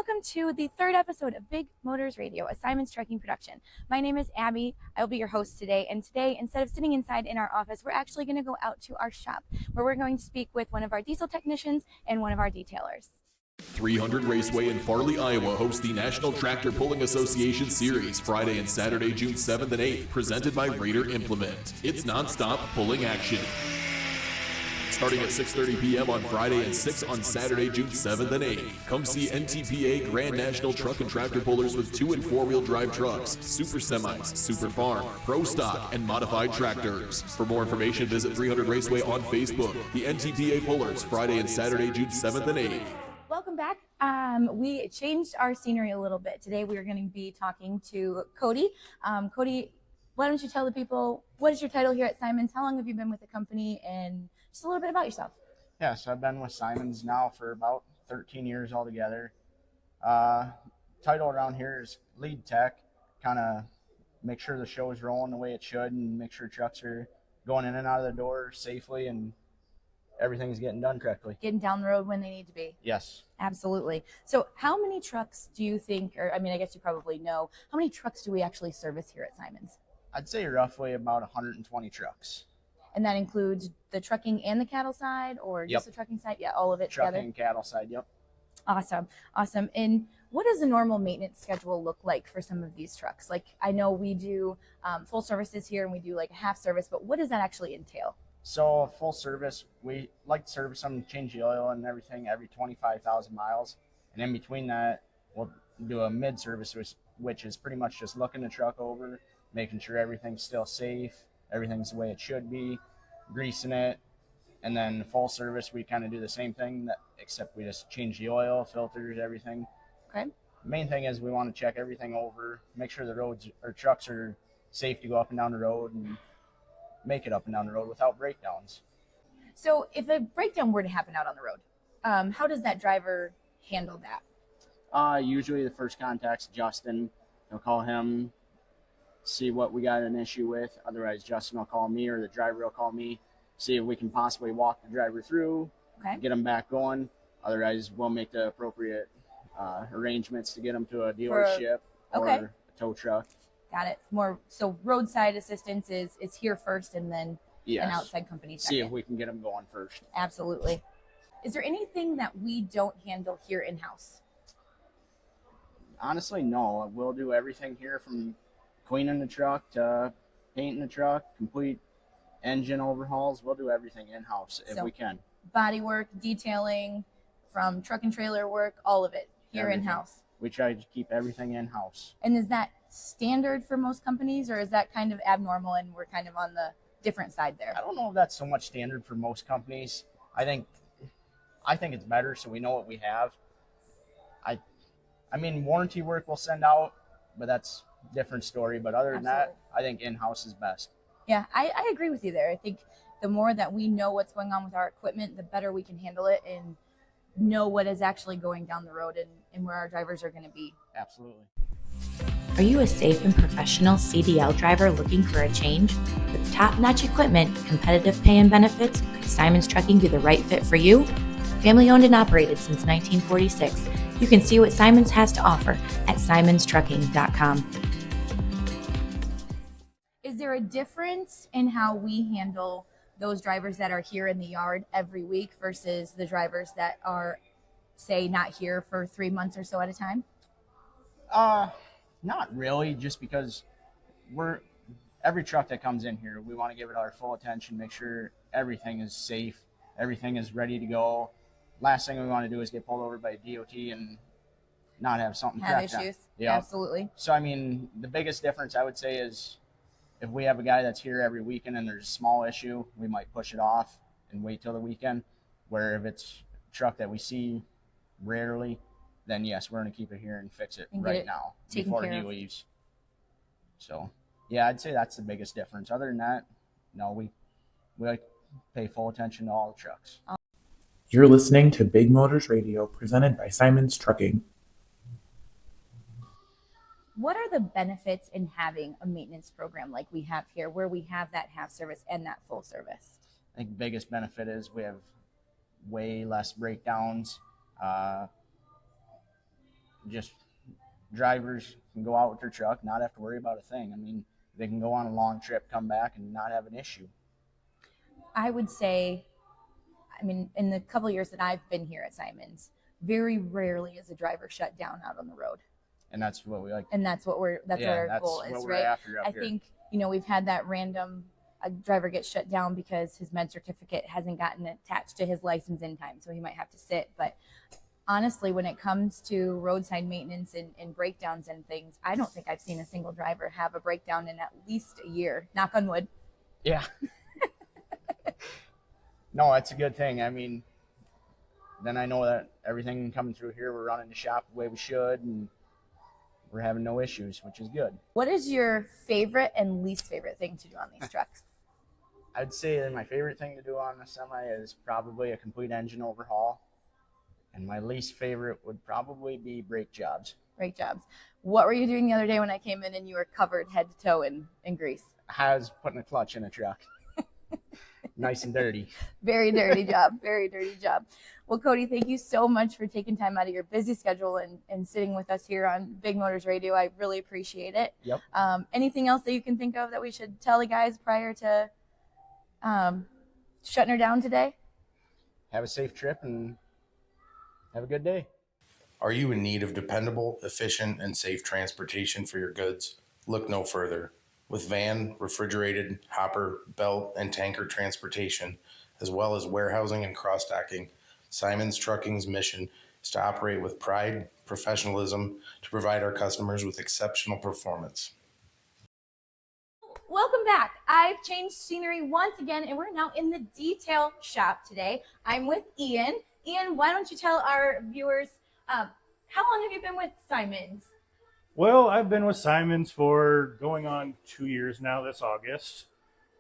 welcome to the third episode of Big Motors Radio, a Simon's Trucking production. My name is Abby. I will be your host today, and today, instead of sitting inside in our office, we're actually going to go out to our shop, where we're going to speak with one of our diesel technicians and one of our detailers. 300 Raceway in Farley, Iowa hosts the National Tractor Pulling Association Series Friday and Saturday, June 7th and 8th, presented by Raider Implement. It's nonstop pulling action. Starting at 6:30 p.m. on Friday and 6 on Saturday, June 7th and 8th. Come see NTPA Grand National Truck and Tractor Pullers with 2- and 4-wheel drive trucks, super semis, super farm, pro stock, and modified tractors. For more information, visit 300 Raceway on Facebook. The NTPA Pullers, Friday and Saturday, June 7th and 8th. Welcome back. We changed our scenery a little bit. Today we are going to be talking to Cody. Cody, why don't you tell the people, what is your title here at Simon's? How long have you been with the company? And just a little bit about yourself. Yeah, so I've been with Simon's now for about 13 years altogether. Title around here is lead tech, kind of make sure the show is rolling the way it should and make sure trucks are going in and out of the door safely and everything's getting done correctly. Getting down the road when they need to be. Yes. Absolutely. So how many trucks do you think, or I mean, I guess you probably know, how many trucks do we actually service here at Simon's? I'd say roughly about 120 trucks. And that includes the trucking and the cattle side, or just the trucking side? Yeah, all of it together? Trucking and cattle side, yep. Awesome. And what does a normal maintenance schedule look like for some of these trucks? Like, I know we do full services here and we do like a half service, but what does that actually entail? So full service, we like to service them, change the oil and everything every 25,000 miles. And in between that, we'll do a mid-service, which is pretty much just looking the truck over, making sure everything's still safe, everything's the way it should be, greasing it. And then full service, we kind of do the same thing, except we just change the oil, filters, everything. Okay. The main thing is we want to check everything over, make sure the roads or trucks are safe to go up and down the road and make it up and down the road without breakdowns. So if a breakdown were to happen out on the road, how does that driver handle that? Usually the first contact's Justin. They'll call him, see what we got an issue with. Otherwise, Justin will call me or the driver will call me, see if we can possibly walk the driver through, get him back going. Otherwise, we'll make the appropriate arrangements to get him to a dealership or a tow truck. Got it. More so roadside assistance is here first and then an outside company second. See if we can get them going first. Absolutely. Is there anything that we don't handle here in-house? Honestly, no. We'll do everything here from cleaning the truck to painting the truck, complete engine overhauls. We'll do everything in-house if we can. Body work, detailing, from truck and trailer work, all of it here in-house. We try to keep everything in-house. And is that standard for most companies, or is that kind of abnormal and we're kind of on the different side there? I don't know if that's so much standard for most companies. I think it's better so we know what we have. I mean, warranty work we'll send out, but that's a different story. But other than that, I think in-house is best. Yeah, I agree with you there. I think the more that we know what's going on with our equipment, the better we can handle it and know what is actually going down the road and where our drivers are going to be. Absolutely. Are you a safe and professional CDL driver looking for a change? With top-notch equipment, competitive pay and benefits, could Simon's Trucking be the right fit for you? Family owned and operated since 1946, you can see what Simon's has to offer at simonstrucking.com. Is there a difference in how we handle those drivers that are here in the yard every week versus the drivers that are, say, not here for 3 months or so at a time? Not really, just because every truck that comes in here, we want to give it our full attention, make sure everything is safe, everything is ready to go. Last thing we want to do is get pulled over by DOT and not have something cracked issues. Yeah. Absolutely. So, I mean, the biggest difference I would say is if we have a guy that's here every weekend and there's a small issue, we might push it off and wait till the weekend. Where if it's a truck that we see rarely, then yes, we're going to keep it here and fix it right now before he leaves. So, yeah, I'd say that's the biggest difference. Other than that, no, we like pay full attention to all the trucks. You're listening to Big Motors Radio, presented by Simon's Trucking. What are the benefits in having a maintenance program like we have here, where we have that half service and that full service? I think the biggest benefit is we have way less breakdowns. just drivers can go out with their truck, not have to worry about a thing. I mean, they can go on a long trip, come back, and not have an issue. I would say, I mean, in the couple of years that I've been here at Simons, very rarely is a driver shut down out on the road. And that's what we like. And that's what our goal is, right? I think, we've had that random a driver gets shut down because his med certificate hasn't gotten attached to his license in time, so he might have to sit. But honestly, when it comes to roadside maintenance and breakdowns and things, I don't think I've seen a single driver have a breakdown in at least a year. Knock on wood. Yeah. No, that's a good thing. I mean, then I know that everything coming through here, we're running the shop the way we should, and we're having no issues, which is good. What is your favorite and least favorite thing to do on these trucks? I'd say that my favorite thing to do on a semi is probably a complete engine overhaul. And my least favorite would probably be brake jobs. Brake jobs. What were you doing the other day when I came in and you were covered head to toe in grease? I was putting a clutch in a truck. Nice and dirty. Very dirty job. Very dirty job. Well, Cody, thank you so much for taking time out of your busy schedule and sitting with us here on Big Motors Radio. I really appreciate it. Yep. Anything else that you can think of that we should tell the guys prior to shutting her down today? Have a safe trip and have a good day. Are you in need of dependable, efficient, and safe transportation for your goods? Look no further. With van, refrigerated, hopper, belt, and tanker transportation, as well as warehousing and cross-docking, Simons Trucking's mission is to operate with pride, professionalism, to provide our customers with exceptional performance. Welcome back. I've changed scenery once again, and we're now in the detail shop today. I'm with Ian. Ian, why don't you tell our viewers, how long have you been with Simons? Well, I've been with Simons for going on 2 years now this August.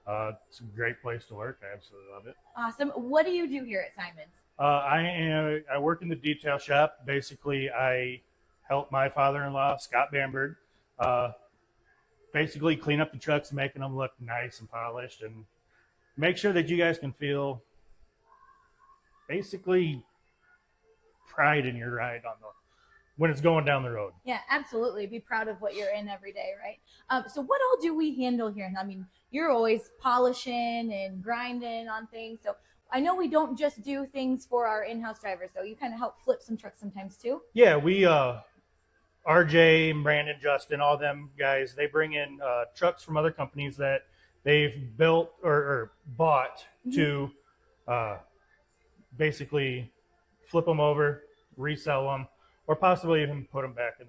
It's a great place to work. I absolutely love it. Awesome. What do you do here at Simons? I work in the detail shop. Basically, I help my father-in-law, Scott Bamberg, basically clean up the trucks, making them look nice and polished, and make sure that you guys can feel basically pride in your ride when it's going down the road. Yeah, absolutely. Be proud of what you're in every day, right? So what all do we handle here? I mean, you're always polishing and grinding on things. So I know we don't just do things for our in-house drivers, though. You kind of help flip some trucks sometimes, too? Yeah, we, RJ, Brandon, Justin, all them guys, they bring in trucks from other companies that they've built or bought to basically flip them over, resell them, or possibly even put them back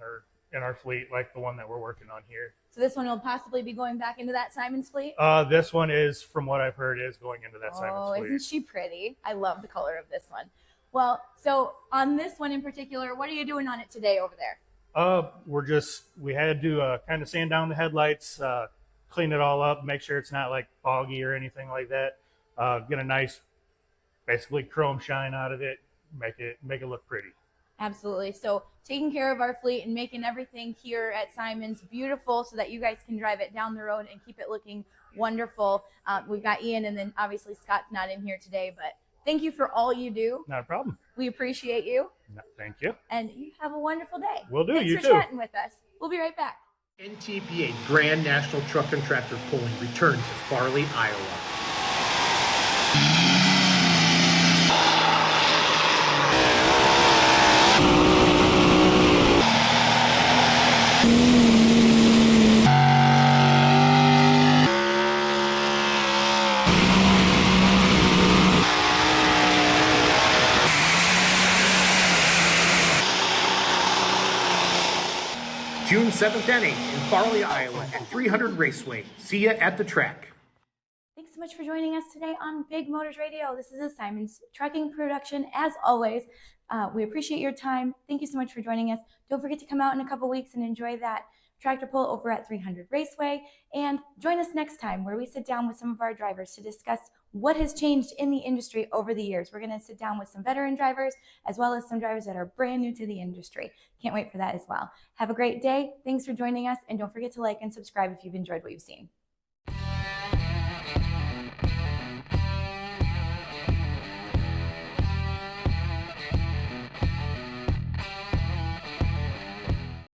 in our fleet, like the one that we're working on here. So this one will possibly be going back into that Simons fleet? This one is, from what I've heard, is going into that Simons fleet. Oh, isn't she pretty? I love the color of this one. Well, so on this one in particular, what are you doing on it today over there? We had to kind of sand down the headlights, clean it all up, make sure it's not like foggy or anything like that. Get a nice, basically chrome shine out of it, make it look pretty. Absolutely. So taking care of our fleet and making everything here at Simons beautiful so that you guys can drive it down the road and keep it looking wonderful. We've got Ian, and then obviously Scott's not in here today, but thank you for all you do. Not a problem. We appreciate you. No, thank you. And you have a wonderful day. Will do. Thanks You for too. chatting with us. We'll be right back. NTPA Grand National Truck and Tractor Pulling returns to Farley, Iowa. June 7th and 8th in Farley, Iowa at 300 Raceway. See ya at the track. Thanks so much for joining us today on Big Motors Radio. This is a Simons Trucking production. As always, we appreciate your time. Thank you so much for joining us. Don't forget to come out in a couple weeks and enjoy that tractor pull over at 300 Raceway. And join us next time where we sit down with some of our drivers to discuss what has changed in the industry over the years. We're going to sit down with some veteran drivers as well as some drivers that are brand new to the industry. Can't wait for that as well. Have a great day. Thanks for joining us. And don't forget to like and subscribe if you've enjoyed what you've seen.